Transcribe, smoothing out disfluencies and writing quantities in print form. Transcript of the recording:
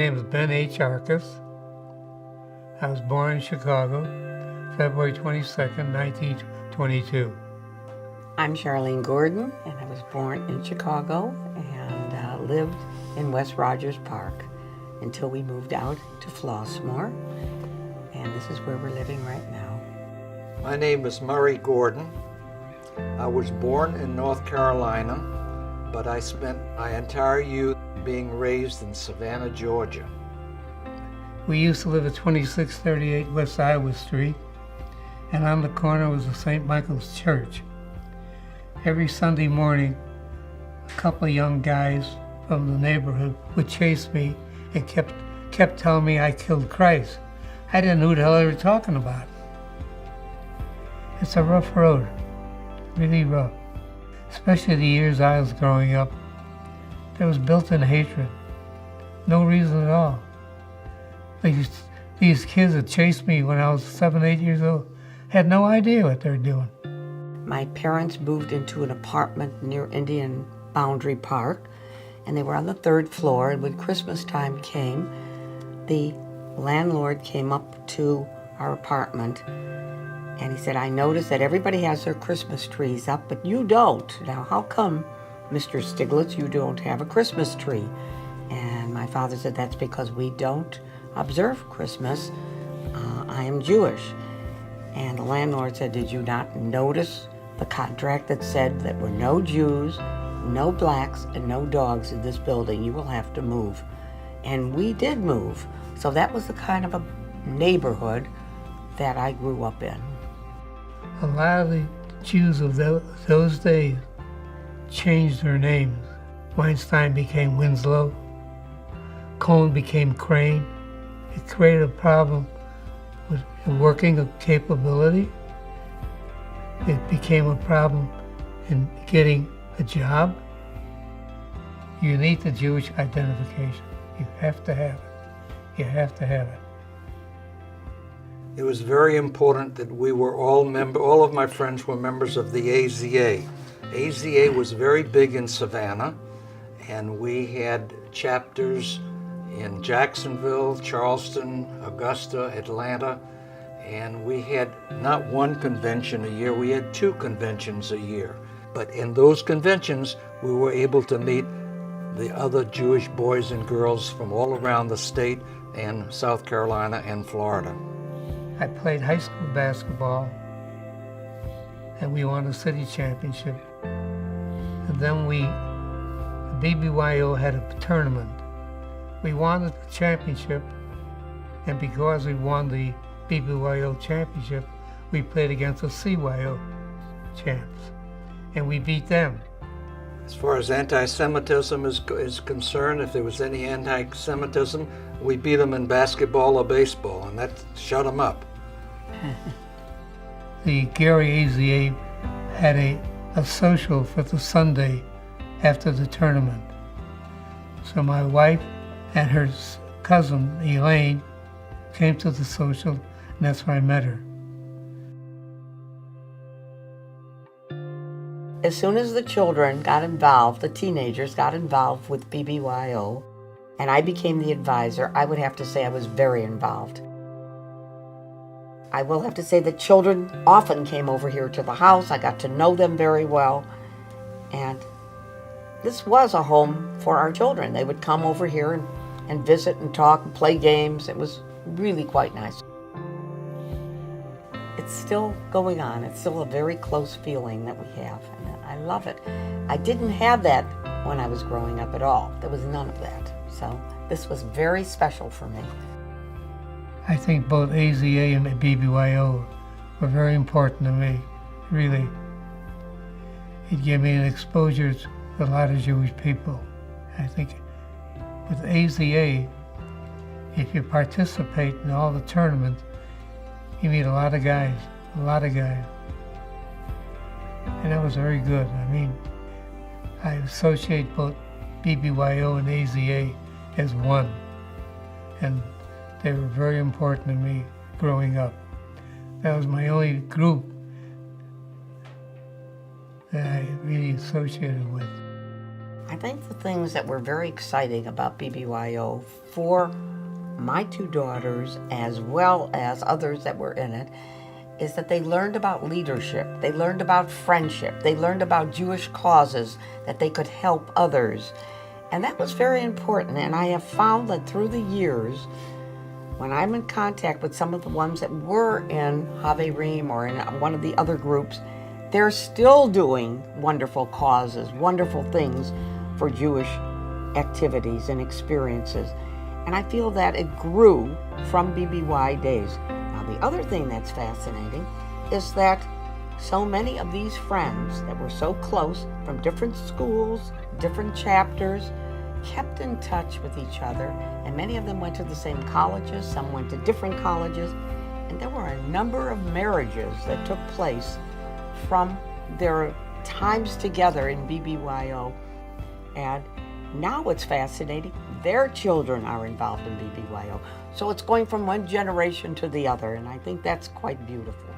name is Ben H. Arcus. I was born in Chicago, February 22nd, 1922. I'm Charlene Gordon, and I was born in Chicago and lived in West Rogers Park until we moved out to Flossmoor, and this is where we're living right now. My name is Murray Gordon. I was born in North Carolina, but I spent my entire youth being raised in Savannah, Georgia. We used to live at 2638 West Iowa Street, and on the corner was the St. Michael's Church. Every Sunday morning, a couple of young guys from the neighborhood would chase me and kept telling me I killed Christ. I didn't know who the hell they were talking about. It's a rough road, really rough. Especially the years I was growing up. There was built-in hatred, no reason at all. These kids that chased me when I was 7, 8 years old had no idea what they were doing. My parents moved into an apartment near Indian Boundary Park, and they were on the 3rd floor, and when Christmas time came, the landlord came up to our apartment, and he said, I noticed that everybody has their Christmas trees up, but you don't. Now, how come, Mr. Stiglitz, you don't have a Christmas tree? And my father said, that's because we don't observe Christmas. I am Jewish. And the landlord said, did you not notice the contract that said that were no Jews, no blacks, and no dogs in this building? You will have to move. And we did move. So that was the kind of a neighborhood that I grew up in. A lot of the Jews of those days changed their names. Weinstein became Winslow. Cohn became Crane. It created a problem with working capability. It became a problem in getting a job. You need the Jewish identification. You have to have it. You have to have it. It was very important that we were all of my friends were members of the AZA. AZA was very big in Savannah, and we had chapters in Jacksonville, Charleston, Augusta, Atlanta, and we had not one convention a year, we had 2 conventions a year. But in those conventions, we were able to meet the other Jewish boys and girls from all around the state and South Carolina and Florida. I played high school basketball, and we won a city championship. And then the BBYO had a tournament. We won the championship, and because we won the BBYO championship, we played against the CYO champs, and we beat them. As far as anti-Semitism is concerned, if there was any anti-Semitism, we beat them in basketball or baseball, and that shut them up. The Gary AZA had a social for the Sunday after the tournament. So my wife and her cousin, Elaine, came to the social, and that's where I met her. As soon as the children got involved, the teenagers got involved with BBYO, and I became the advisor, I would have to say I was very involved. I will have to say that children often came over here to the house. I got to know them very well, and this was a home for our children. They would come over here and visit and talk and play games. It was really quite nice. It's still going on. It's still a very close feeling that we have, and I love it. I didn't have that when I was growing up at all. There was none of that. So this was very special for me. I think both AZA and BBYO were very important to me, really. It gave me an exposure to a lot of Jewish people. I think with AZA, if you participate in all the tournaments, you meet a lot of guys. And that was very good. I mean, I associate both BBYO and AZA as one. And they were very important to me growing up. That was my only group that I really associated with. I think the things that were very exciting about BBYO for my two daughters, as well as others that were in it, is that they learned about leadership, they learned about friendship, they learned about Jewish causes, that they could help others. And that was very important. And I have found that through the years, when I'm in contact with some of the ones that were in Haverim or in one of the other groups, they're still doing wonderful causes, wonderful things for Jewish activities and experiences. And I feel that it grew from BBY days. Now, the other thing that's fascinating is that so many of these friends that were so close from different schools, different chapters, kept in touch with each other, and many of them went to the same colleges, some went to different colleges, and there were a number of marriages that took place from their times together in BBYO. And now what's fascinating, their children are involved in BBYO. So it's going from one generation to the other, and I think that's quite beautiful.